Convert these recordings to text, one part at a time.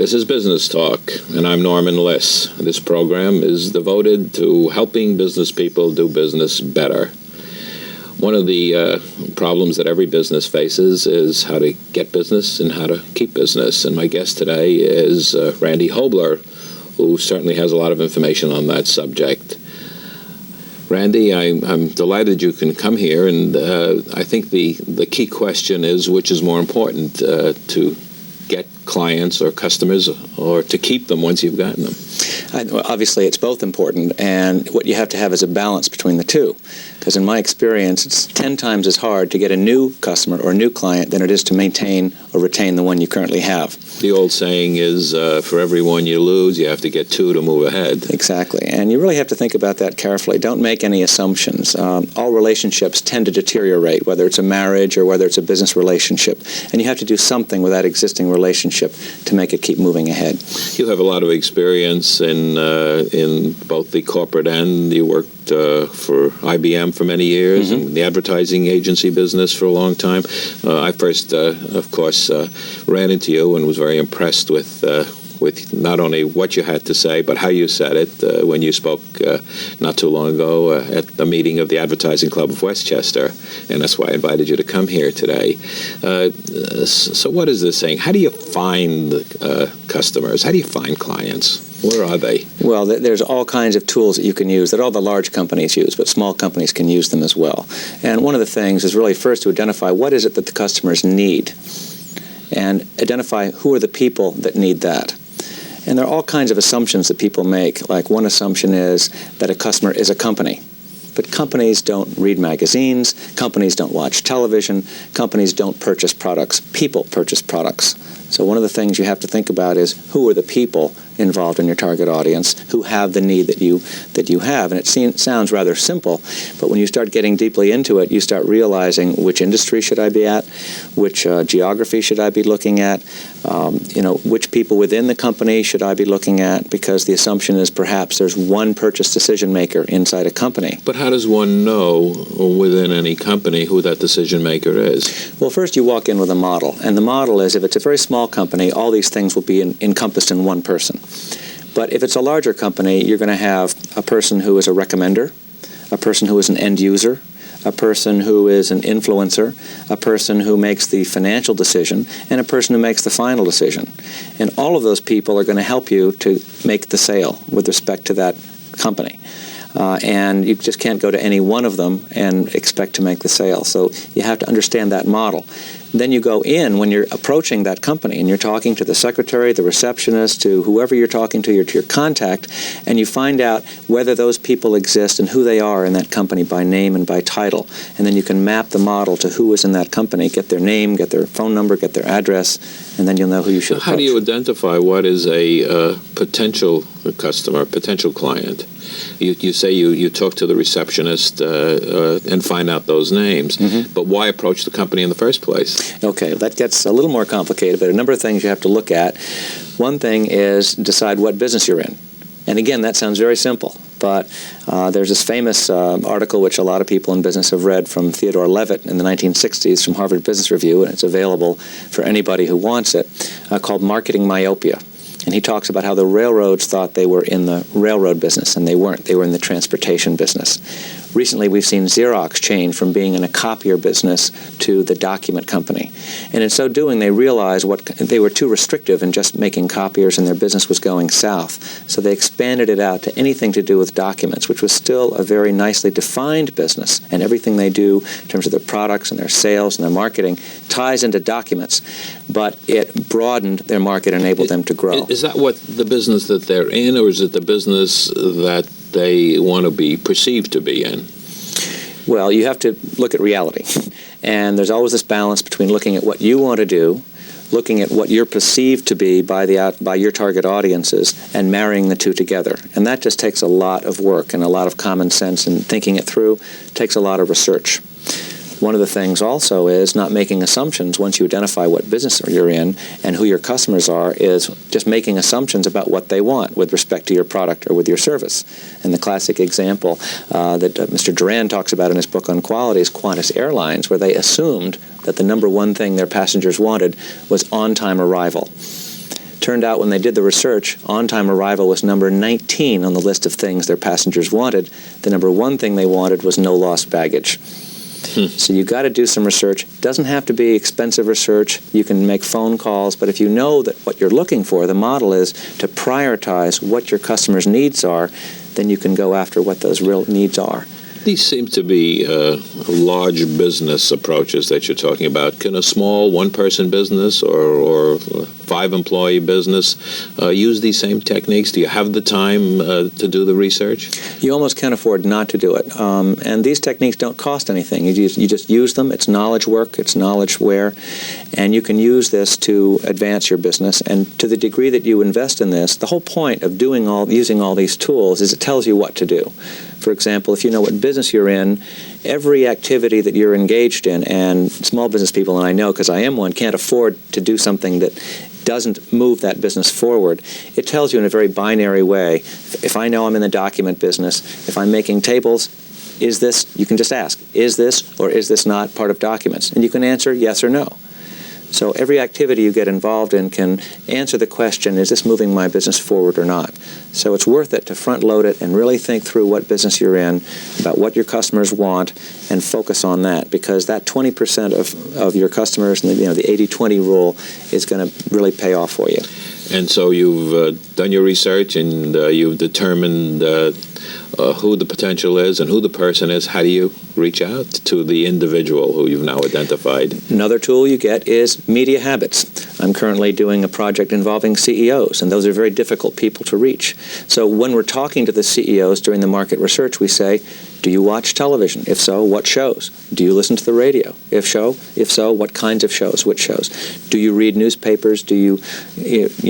This is Business Talk, and I'm Norman Liss. This program is devoted to helping business people do business better. One of the problems that every business faces is how to get business and how to keep business. And my guest today is Randy Hobler, who certainly has a lot of information on that subject. Randy, I'm delighted you can come here, and I think the key question is which is more important, to get clients or customers or to keep them once you've gotten them? Obviously, it's both important, and what you have to have is a balance between the two. Because in my experience, it's 10 times as hard to get a new customer or a new client than it is to maintain or retain the one you currently have. The old saying is, for every one you lose, you have to get 2 to move ahead. Exactly, and you really have to think about that carefully. Don't make any assumptions. All relationships tend to deteriorate, whether it's a marriage or whether it's a business relationship, and you have to do something with that existing relationship to make it keep moving ahead. You have a lot of experience in both the corporate end. You worked for IBM for many years, and the advertising agency business for a long time. I first, of course, ran into you and was very impressed with not only what you had to say, but how you said it when you spoke not too long ago at the meeting of the Advertising Club of Westchester, and that's why I invited you to come here today. So what is this saying? How do you find customers? How do you find clients? Where are they? Well, there's all kinds of tools that you can use that all the large companies use, but small companies can use them as well. And one of the things is really first to identify what is it that the customers need, and identify who are the people that need that. And there are all kinds of assumptions that people make. Like one assumption is that a customer is a company. But companies don't read magazines, companies don't watch television, companies don't purchase products. People purchase products. So one of the things you have to think about is who are the people involved in your target audience who have the need that you have. And it sounds rather simple, but when you start getting deeply into it, you start realizing which industry should I be at, which geography should I be looking at, which people within the company should I be looking at, because the assumption is perhaps there's one purchase decision maker inside a company. But how does one know within any company who that decision maker is? Well, first you walk in with a model, and the model is if it's a very small company, all these things will be encompassed in one person. But if it's a larger company, you're going to have a person who is a recommender, a person who is an end user, a person who is an influencer, a person who makes the financial decision, and a person who makes the final decision. And all of those people are going to help you to make the sale with respect to that company. And you just can't go to any one of them and expect to make the sale. So you have to understand that model. Then you go in when you're approaching that company and you're talking to the secretary, the receptionist, to whoever you're talking to your contact, and you find out whether those people exist and who they are in that company by name and by title. And then you can map the model to who is in that company, get their name, get their phone number, get their address, and then you'll know who you should approach. How do you identify what is a potential customer, potential client? You say you talk to the receptionist and find out those names, but why approach the company in the first place? Okay, that gets a little more complicated, but a number of things you have to look at. One thing is decide what business you're in. And again, that sounds very simple, but there's this famous article which a lot of people in business have read from Theodore Levitt in the 1960s from Harvard Business Review, and it's available for anybody who wants it, called Marketing Myopia. And he talks about how the railroads thought they were in the railroad business, and they weren't. They were in the transportation business. Recently, we've seen Xerox change from being in a copier business to the document company. And in so doing, they realized they were too restrictive in just making copiers, and their business was going south. So they expanded it out to anything to do with documents, which was still a very nicely defined business. And everything they do in terms of their products and their sales and their marketing ties into documents. But it broadened their market, enabled them to grow. Is that what the business that they're in, or is it the business that they want to be perceived to be in? Well, you have to look at reality. And there's always this balance between looking at what you want to do, looking at what you're perceived to be by your target audiences, and marrying the two together. And that just takes a lot of work and a lot of common sense, and thinking it through takes a lot of research. One of the things also is not making assumptions once you identify what business you're in and who your customers are, is just making assumptions about what they want with respect to your product or with your service. And the classic example that Mr. Duran talks about in his book on quality is Qantas Airlines, where they assumed that the number one thing their passengers wanted was on-time arrival. Turned out when they did the research, on-time arrival was number 19 on the list of things their passengers wanted. The number one thing they wanted was no lost baggage. So you got to do some research. Doesn't have to be expensive research. You can make phone calls, but if you know that what you're looking for, the model is to prioritize what your customers' needs are, then you can go after what those real needs are. These seem to be large business approaches that you're talking about. Can a small one-person business or five-employee business use these same techniques? Do you have the time to do the research? You almost can't afford not to do it. And these techniques don't cost anything. You just use them. It's knowledge work. It's knowledge-ware. And you can use this to advance your business. And to the degree that you invest in this, the whole point of using all these tools is it tells you what to do. For example, if you know what business you're in, every activity that you're engaged in, and small business people, and I know because I am one, can't afford to do something that doesn't move that business forward. It tells you in a very binary way. If I know I'm in the document business, if I'm making tables, is this, you can just ask, is this or is this not part of documents? And you can answer yes or no. So every activity you get involved in can answer the question, is this moving my business forward or not? So it's worth it to front load it and really think through what business you're in, about what your customers want, and focus on that, because that 20% of your customers and the 80-20 rule is going to really pay off for you. And so you've done your research and you've determined who the potential is and who the person is. How do you reach out to the individual who you've now identified? Another tool you get is media habits. I'm currently doing a project involving CEOs, and those are very difficult people to reach. So when we're talking to the CEOs during the market research, we say, do you watch television? If so, what shows? Do you listen to the radio? If so, what kinds of shows? Which shows? Do you read newspapers? Do you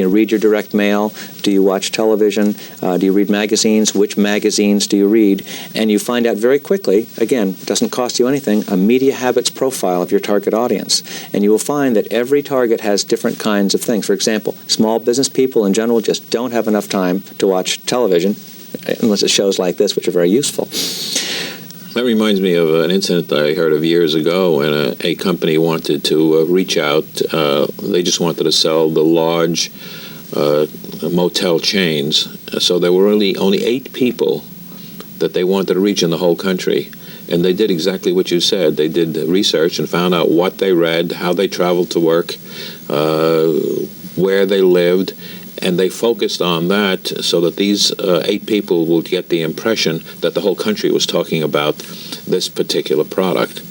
read your direct mail? Do you watch television? Do you read magazines? Which magazines do you read? And you find out very quickly, again, it doesn't cost you anything, a media habits profile of your target audience. And you will find that every target has different kinds of things. For example, small business people in general just don't have enough time to watch television, unless it's shows like this, which are very useful. That reminds me of an incident I heard of years ago when a company wanted to reach out. They just wanted to sell the large motel chains. So there were only 8 people that they wanted to reach in the whole country. And they did exactly what you said. They did research and found out what they read, how they traveled to work, where they lived, and they focused on that so that these 8 people would get the impression that the whole country was talking about this particular product,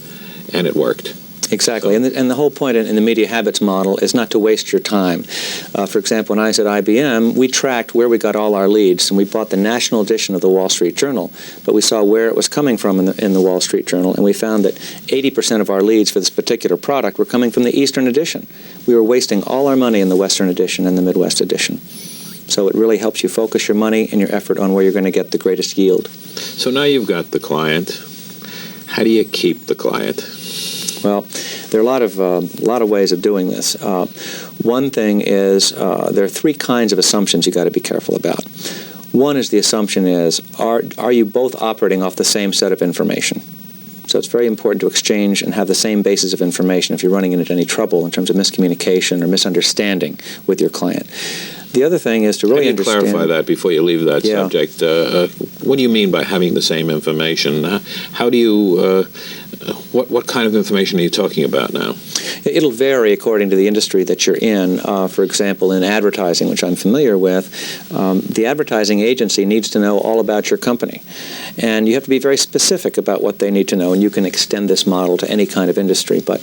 and it worked. Exactly, and the whole point in the media habits model is not to waste your time. For example, when I was at IBM, we tracked where we got all our leads, and we bought the national edition of the Wall Street Journal, but we saw where it was coming from in the Wall Street Journal, and we found that 80% of our leads for this particular product were coming from the Eastern edition. We were wasting all our money in the Western edition and the Midwest edition. So it really helps you focus your money and your effort on where you're going to get the greatest yield. So now you've got the client. How do you keep the client? Well, there are a lot of ways of doing this. One thing is there are 3 kinds of assumptions you got to be careful about. One is the assumption is, are you both operating off the same set of information? So it's very important to exchange and have the same basis of information if you're running into any trouble in terms of miscommunication or misunderstanding with your client. The other thing is to really understand... clarify that before you leave that subject. What do you mean by having the same information? How do you... What kind of information are you talking about now? It'll vary according to the industry that you're in. For example, in advertising, which I'm familiar with, the advertising agency needs to know all about your company. And you have to be very specific about what they need to know, and you can extend this model to any kind of industry. But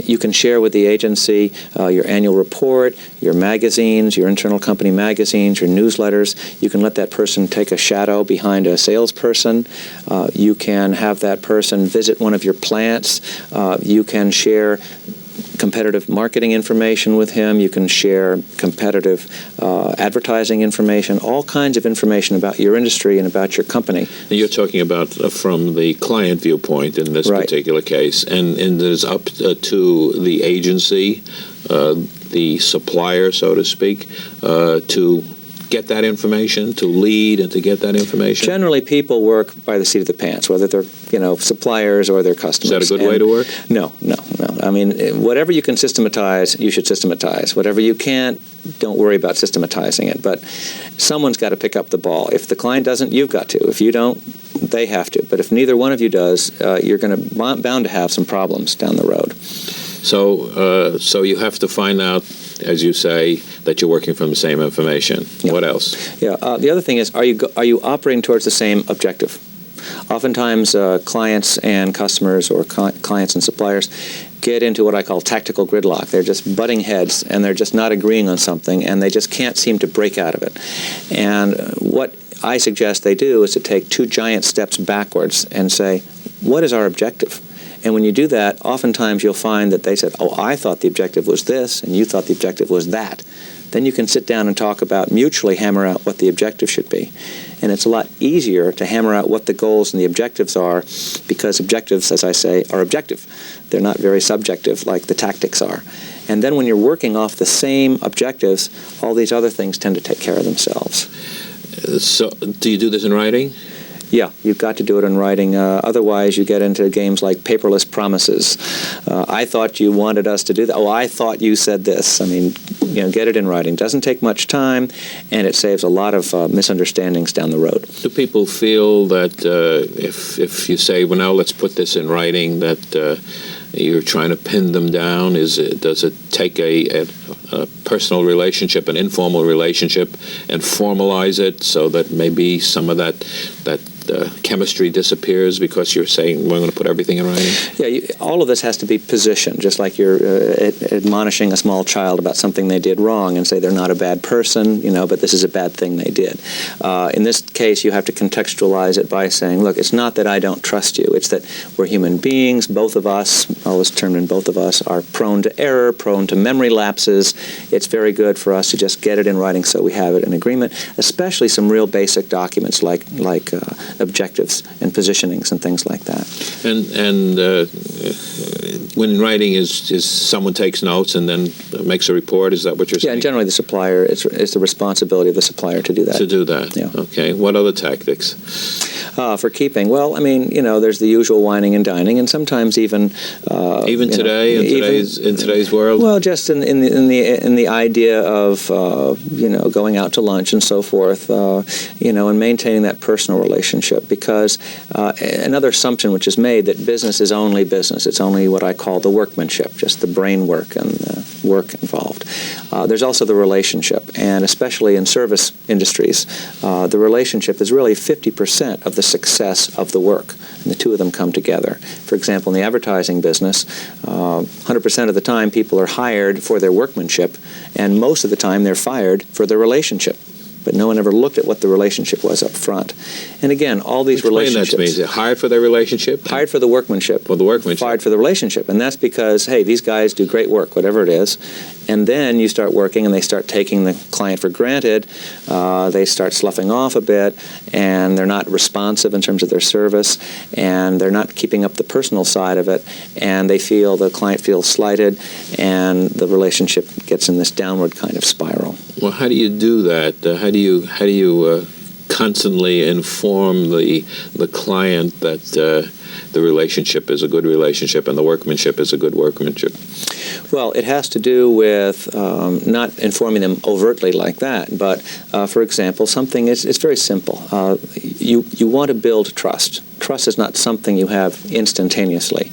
you can share with the agency your annual report, your magazines, your internal company magazines, your newsletters. You can let that person take a shadow behind a salesperson. You can have that person visit one of your plants. You can share competitive marketing information with him. You can share competitive advertising information, all kinds of information about your industry and about your company. You're talking about from the client viewpoint in this particular case, and it is up to the agency, the supplier, so to speak, to get that information, to lead and to get that information? Generally, people work by the seat of the pants, whether they're suppliers or their customers. Is that a good way to work? No. I mean, whatever you can systematize, you should systematize. Whatever you can't, don't worry about systematizing it. But someone's got to pick up the ball. If the client doesn't, you've got to. If you don't, they have to. But if neither one of you does, you're bound to have some problems down the road. So you have to find out, as you say, that you're working from the same information. Yeah. What else? Yeah. The other thing is, are you operating towards the same objective? Oftentimes, clients and customers, or clients and suppliers, get into what I call tactical gridlock. They're just butting heads, and they're just not agreeing on something, and they just can't seem to break out of it. And what I suggest they do is to take 2 giant steps backwards and say, what is our objective? And when you do that, oftentimes you'll find that they said, oh, I thought the objective was this, and you thought the objective was that. Then you can sit down and talk about, mutually hammer out what the objective should be. And it's a lot easier to hammer out what the goals and the objectives are, because objectives, as I say, are objective. They're not very subjective like the tactics are. And then when you're working off the same objectives, all these other things tend to take care of themselves. So do you do this in writing? Yeah, you've got to do it in writing. Otherwise, you get into games like paperless promises. I thought you wanted us to do that. Oh, I thought you said this. I mean, get it in writing. Doesn't take much time, and it saves a lot of misunderstandings down the road. Do people feel that if you say, well, now let's put this in writing, that you're trying to pin them down? Does it take a personal relationship, an informal relationship, and formalize it so that maybe some of that chemistry disappears because you're saying we're going to put everything in writing? Yeah, all of this has to be positioned, just like you're admonishing a small child about something they did wrong and say they're not a bad person, but this is a bad thing they did. In this case, you have to contextualize it by saying, look, it's not that I don't trust you. It's that we're human beings. Both of us, always termed in both of us, are prone to error, prone to memory lapses. It's very good for us to just get it in writing so we have it in agreement, especially some real basic documents like objectives and positionings and things like that. And when writing is someone takes notes and then makes a report, is that what you're saying? Yeah, and generally the supplier, it's the responsibility of the supplier to do that. To do that? Yeah. Okay. What other tactics? For keeping, well, I mean, there's the usual whining and dining, and sometimes even today, in today's world. Well, just in the idea of going out to lunch and so forth, and maintaining that personal relationship, because another assumption which is made that business is only business. It's only what I call the workmanship, just the brain work and the work involved. There's also the relationship, and especially in service industries, the relationship is really 50% of the success of the work, and the two of them come together. For example, in the advertising business, 100% of the time people are hired for their workmanship, and most of the time they're fired for their relationship. But no one ever looked at what the relationship was up front. And again, all these relationships... Explain that to me. Is it hired for their relationship? Hired for the workmanship. For the workmanship. Fired for the relationship. And that's because, hey, these guys do great work, whatever it is. And then you start working and they start taking the client for granted. They start sloughing off a bit, and they're not responsive in terms of their service, and they're not keeping up the personal side of it, and the client feels slighted, and the relationship gets in this downward kind of spiral. Well, how do you do that? How do you constantly inform the client that the relationship is a good relationship and the workmanship is a good workmanship? Well, it has to do with not informing them overtly like that, but for example, it's very simple. You want to build trust. Trust is not something you have instantaneously,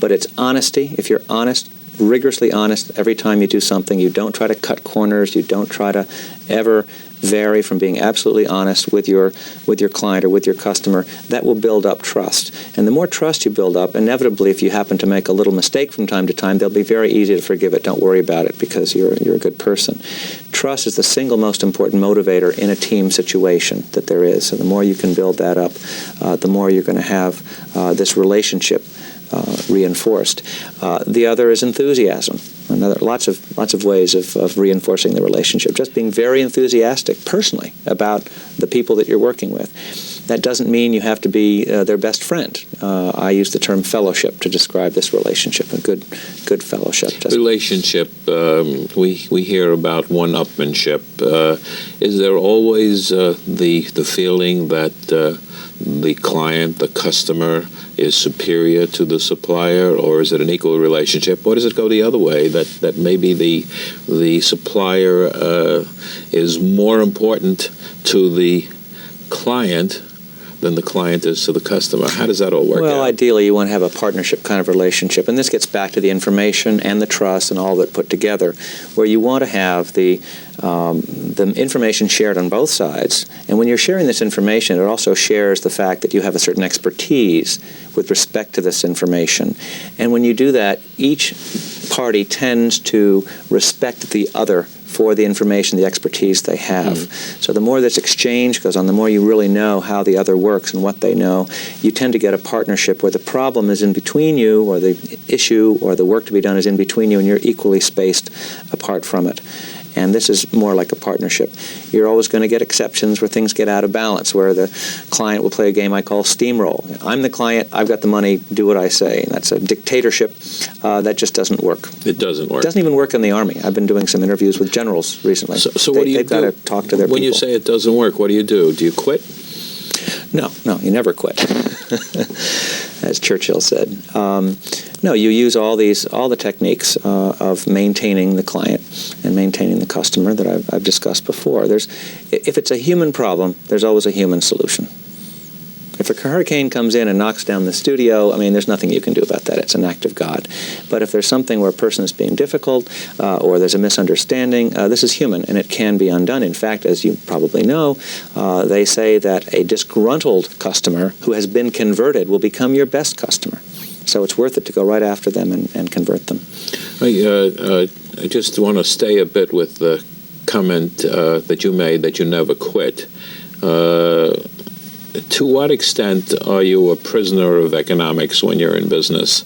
but it's honesty. If you're honest, rigorously honest every time you do something, you don't try to cut corners, you don't try to ever vary from being absolutely honest with your client or with your customer, that will build up trust. And the more trust you build up, inevitably, if you happen to make a little mistake from time to time, they'll be very easy to forgive it. Don't worry about it because you're a good person. Trust is the single most important motivator in a team situation that there is. So the more you can build that up, the more you're going to have this relationship reinforced. The other is enthusiasm. And lots of ways of reinforcing the relationship. Just being very enthusiastic personally about the people that you're working with. That doesn't mean you have to be their best friend. I use the term fellowship to describe this relationship, a good fellowship. Relationship, we hear about one-upmanship. Is there always the feeling that the client, the customer, is superior to the supplier, or is it an equal relationship? Or does it go the other way, that maybe the supplier is more important to the client than the client is to the customer? How does that all work out? Well, ideally, you want to have a partnership kind of relationship, and this gets back to the information and the trust and all that put together, where you want to have the information shared on both sides. And when you're sharing this information, it also shares the fact that you have a certain expertise with respect to this information. And when you do that, each party tends to respect the other for the information, the expertise they have. So the more this exchange goes on, the more you really know how the other works and what they know, you tend to get a partnership where the problem is in between you, or the issue or the work to be done is in between you, and you're equally spaced apart from it. And this is more like a partnership. You're always going to get exceptions where things get out of balance, where the client will play a game I call steamroll. I'm the client, I've got the money, do what I say. And that's a dictatorship. That just doesn't work. It doesn't work. It doesn't even work in the Army. I've been doing some interviews with generals recently. So what do you do? They've got to talk to their people. When you say it doesn't work, what do you do? Do you quit? No, you never quit, as Churchill said. No, you use all the techniques of maintaining the client and maintaining the customer that I've discussed before. If it's a human problem, there's always a human solution. If a hurricane comes in and knocks down the studio, there's nothing you can do about that. It's an act of God. But if there's something where a person is being difficult or there's a misunderstanding, this is human, and it can be undone. In fact, as you probably know, they say that a disgruntled customer who has been converted will become your best customer. So it's worth it to go right after them and convert them. I just want to stay a bit with the comment that you made that you never quit. To what extent are you a prisoner of economics when you're in business?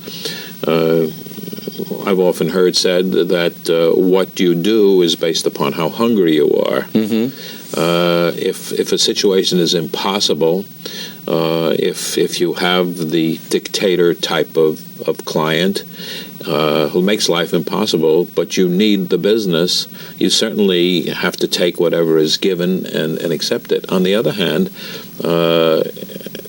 I've often heard said that what you do is based upon how hungry you are. If a situation is impossible, if you have the dictator type of client who makes life impossible, but you need the business, you certainly have to take whatever is given and accept it. On the other hand,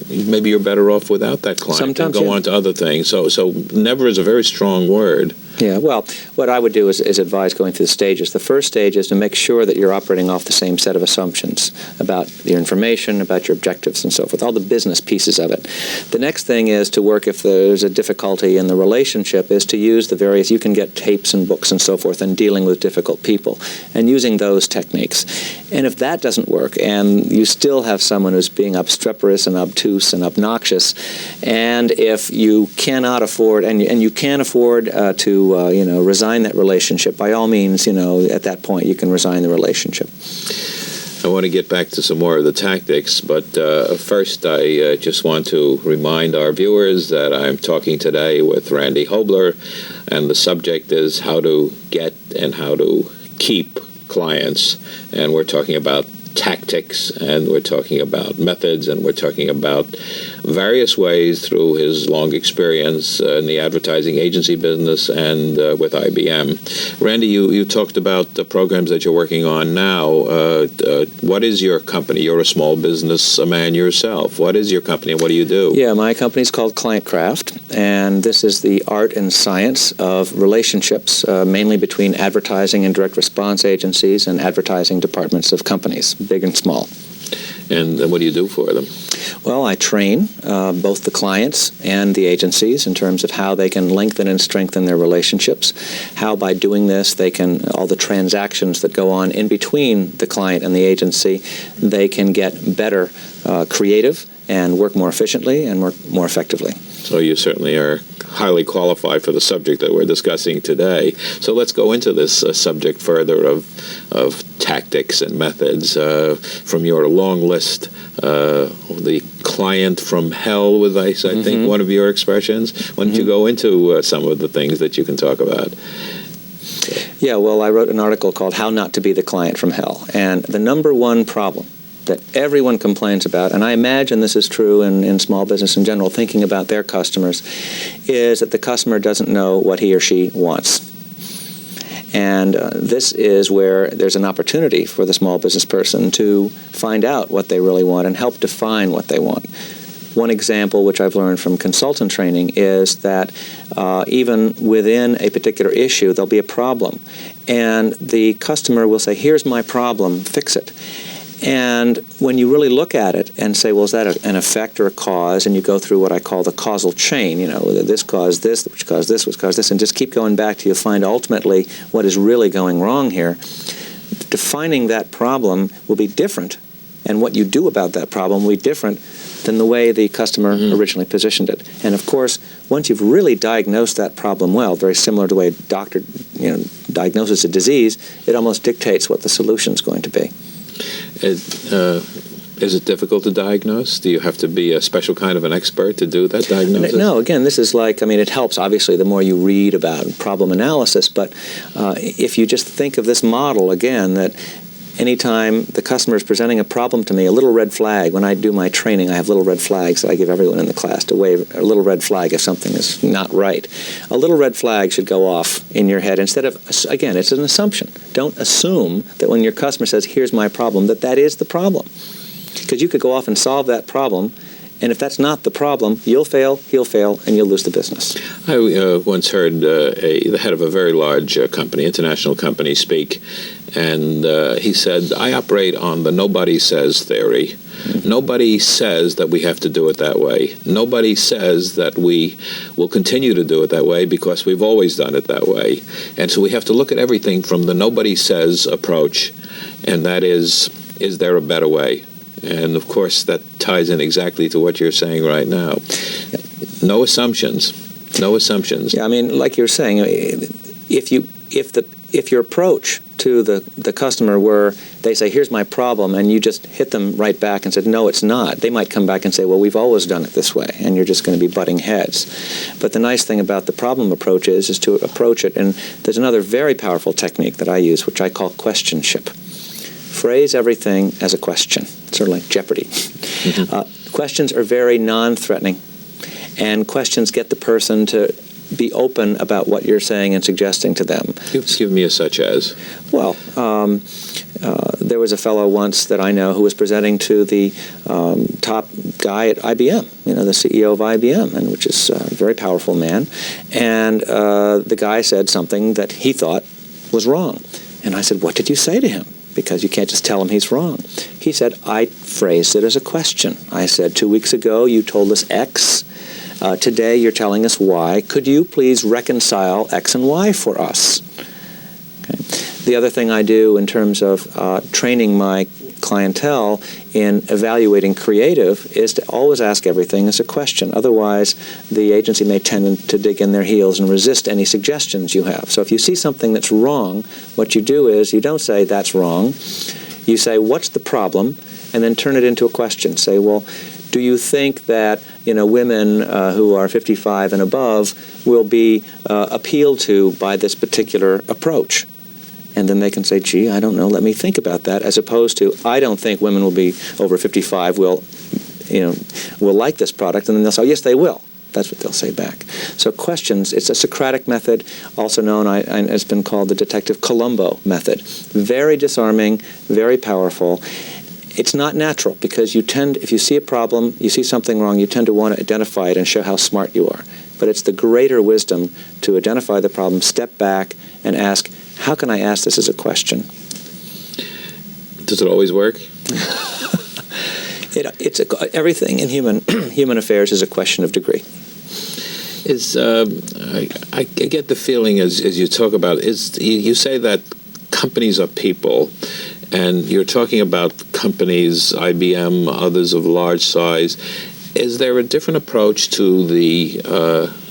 maybe you're better off without that client. Sometimes, and go on to other things. So never is a very strong word. Yeah, well, what I would do is advise going through the stages. The first stage is to make sure that you're operating off the same set of assumptions about your information, about your objectives, and so forth, all the business pieces of it. The next thing is to work, if there's a difficulty in the relationship, is to use the various, you can get tapes and books and so forth, and dealing with difficult people, and using those techniques. And if that doesn't work, and you still have someone who's being obstreperous and obtuse and obnoxious, and if you cannot afford, and you can't afford to resign that relationship, by all means, at that point you can resign the relationship. I want to get back to some more of the tactics, but first I just want to remind our viewers that I'm talking today with Randy Hobler, and the subject is how to get and how to keep clients. And we're talking about tactics, and we're talking about methods, and we're talking about various ways through his long experience in the advertising agency business and with IBM. Randy, you talked about the programs that you're working on now. What is your company? You're a small business man yourself. What is your company, and what do you do? Yeah, my company's called ClientCraft, and this is the art and science of relationships, mainly between advertising and direct response agencies and advertising departments of companies, big and small. And what do you do for them? Well, I train both the clients and the agencies in terms of how they can lengthen and strengthen their relationships, how by doing this they can, all the transactions that go on in between the client and the agency, they can get better creative and work more efficiently and work more effectively. So you certainly are highly qualified for the subject that we're discussing today. So let's go into this subject further of tactics and methods. From your long list, the client from hell was, I think, one of your expressions. Why don't you go into some of the things that you can talk about? Yeah, well, I wrote an article called How Not to Be the Client from Hell. And the number one problem that everyone complains about, and I imagine this is true in small business in general, thinking about their customers, is that the customer doesn't know what he or she wants. And this is where there's an opportunity for the small business person to find out what they really want and help define what they want. One example, which I've learned from consultant training, is that even within a particular issue, there'll be a problem. And the customer will say, here's my problem, fix it. And when you really look at it and say, well, is that an effect or a cause? And you go through what I call the causal chain, whether this caused this, which caused this, which caused this, and just keep going back till you find ultimately what is really going wrong here. Defining that problem will be different, and what you do about that problem will be different than the way the customer originally positioned it. And of course, once you've really diagnosed that problem well, very similar to the way a doctor diagnoses a disease, it almost dictates what the solution is going to be. Is it difficult to diagnose? Do you have to be a special kind of an expert to do that diagnosis? No, again, this is like, it helps, obviously, the more you read about problem analysis, but if you just think of this model, again, that anytime the customer is presenting a problem to me, a little red flag, when I do my training, I have little red flags that I give everyone in the class to wave a little red flag if something is not right. A little red flag should go off in your head instead of, again, it's an assumption. Don't assume that when your customer says, here's my problem, that is the problem. Because you could go off and solve that problem, and if that's not the problem, you'll fail, he'll fail, and you'll lose the business. I once heard the head of a very large company, international company, speak, and he said, I operate on the nobody says theory. Mm-hmm. Nobody says that we have to do it that way. Nobody says that we will continue to do it that way because we've always done it that way. And so we have to look at everything from the nobody says approach, and that is there a better way? And, of course, that ties in exactly to what you're saying right now. No assumptions. No assumptions. Yeah, like you're saying, if your approach to the customer were they say, here's my problem, and you just hit them right back and said, no, it's not, they might come back and say, well, we've always done it this way, and you're just going to be butting heads. But the nice thing about the problem approach is to approach it, and there's another very powerful technique that I use, which I call questionship. Phrase everything as a question, sort of like Jeopardy. Mm-hmm. Questions are very non-threatening, and questions get the person to be open about what you're saying and suggesting to them. Give me a such as. Well, there was a fellow once that I know who was presenting to the top guy at IBM, the CEO of IBM, and which is a very powerful man, and the guy said something that he thought was wrong. And I said, what did you say to him? Because you can't just tell him he's wrong. He said, I phrased it as a question. I said, 2 weeks ago you told us X. Today you're telling us Y. Could you please reconcile X and Y for us? Okay. The other thing I do in terms of training my clientele in evaluating creative is to always ask everything as a question. Otherwise, the agency may tend to dig in their heels and resist any suggestions you have. So if you see something that's wrong, what you do is you don't say that's wrong. You say, what's the problem? And then turn it into a question. Say, well, do you think that women who are 55 and above will be appealed to by this particular approach? And then they can say, gee, I don't know, let me think about that, as opposed to, I don't think women will be over 55 will like this product. And then they'll say, oh, yes, they will. That's what they'll say back. So questions, it's a Socratic method, also known, it's been called the Detective Columbo method. Very disarming, very powerful. It's not natural because if you see a problem, you see something wrong, you tend to want to identify it and show how smart you are. But it's the greater wisdom to identify the problem, step back, and ask, how can I ask this as a question? Does it always work? Everything in human affairs is a question of degree. I get the feeling as you talk about you say that companies are people, and you're talking about companies, IBM, others of large size. Is there a different approach to the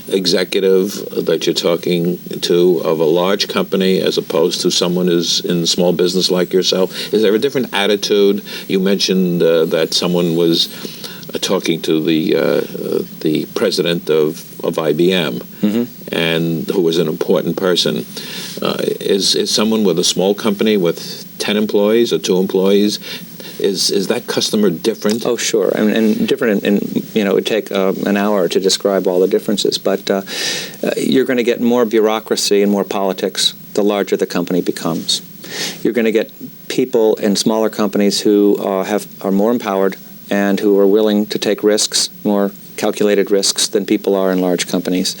executive that you're talking to of a large company as opposed to someone who's in small business like yourself? Is there a different attitude? You mentioned that someone was talking to the president of IBM, and who was an important person. Is someone with a small company with 10 employees or 2 employees, is that customer different? Oh, sure, and different. And it would take an hour to describe all the differences. But you're going to get more bureaucracy and more politics the larger the company becomes. You're going to get people in smaller companies who are more empowered and who are willing to take risks, more calculated risks than people are in large companies.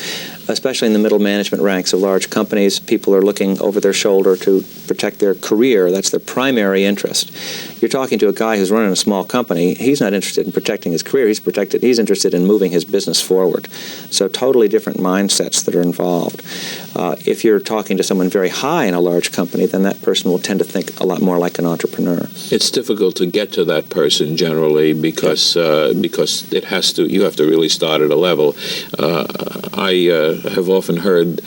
Especially in the middle management ranks of large companies, people are looking over their shoulder to protect their career. That's their primary interest. You're talking to a guy who's running a small company. He's not interested in protecting his career. He's interested in moving his business forward. So totally different mindsets that are involved. If you're talking to someone very high in a large company, then that person will tend to think a lot more like an entrepreneur. It's difficult to get to that person generally because you have to really start at a level. I have often heard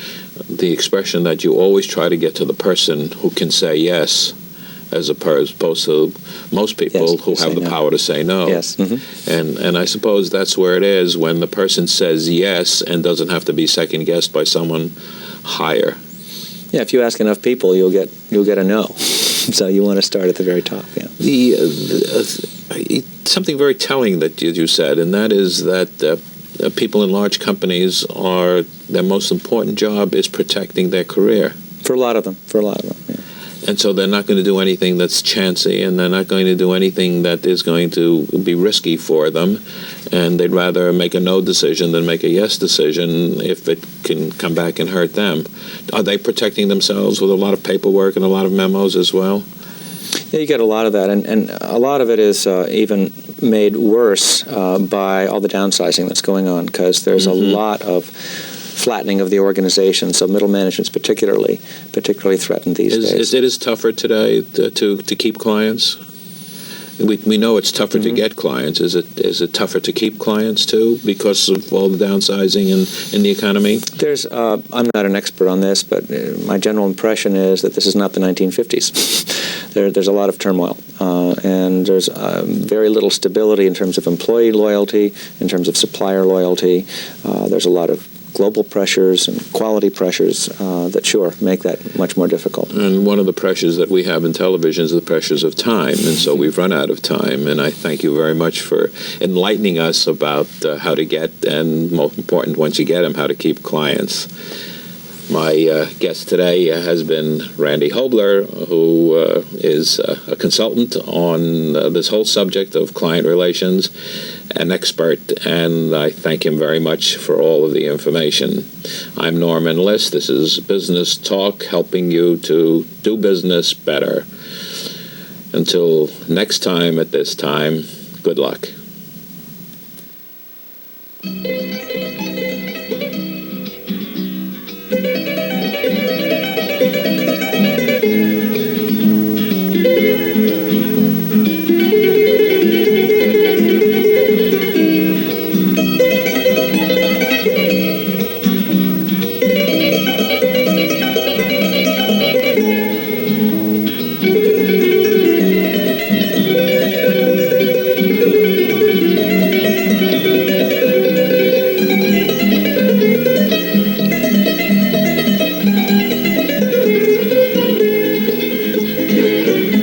the expression that you always try to get to the person who can say yes, as opposed to most people who have the power to say no. Yes. And I suppose that's where it is when the person says yes and doesn't have to be second guessed by someone higher. Yeah, if you ask enough people, you'll get a no. So you want to start at the very top. Yeah. Something very telling that you said, and that is that people in large companies their most important job is protecting their career. For a lot of them, yeah. And so they're not going to do anything that's chancy, and they're not going to do anything that is going to be risky for them. And they'd rather make a no decision than make a yes decision if it can come back and hurt them. Are they protecting themselves with a lot of paperwork and a lot of memos as well? Yeah, you get a lot of that, and a lot of it is even made worse by all the downsizing that's going on, because there's a lot of flattening of the organization, so middle management's particularly threatened these days. Is it as tougher today to keep clients? We know it's tougher to get clients. Is it tougher to keep clients too because of all the downsizing in the economy? I'm not an expert on this, but my general impression is that this is not the 1950s. There's a lot of turmoil, and there's very little stability in terms of employee loyalty, in terms of supplier loyalty. There's a lot of global pressures and quality pressures that sure make that much more difficult. And one of the pressures that we have in television is the pressures of time, and so we've run out of time. And I thank you very much for enlightening us about how to get, and most important, once you get them, how to keep clients. My guest today has been Randy Hobler, who is a consultant on this whole subject of client relations, an expert, and I thank him very much for all of the information. I'm Norman Liss. This is Business Talk, helping you to do business better. Until next time at this time, good luck.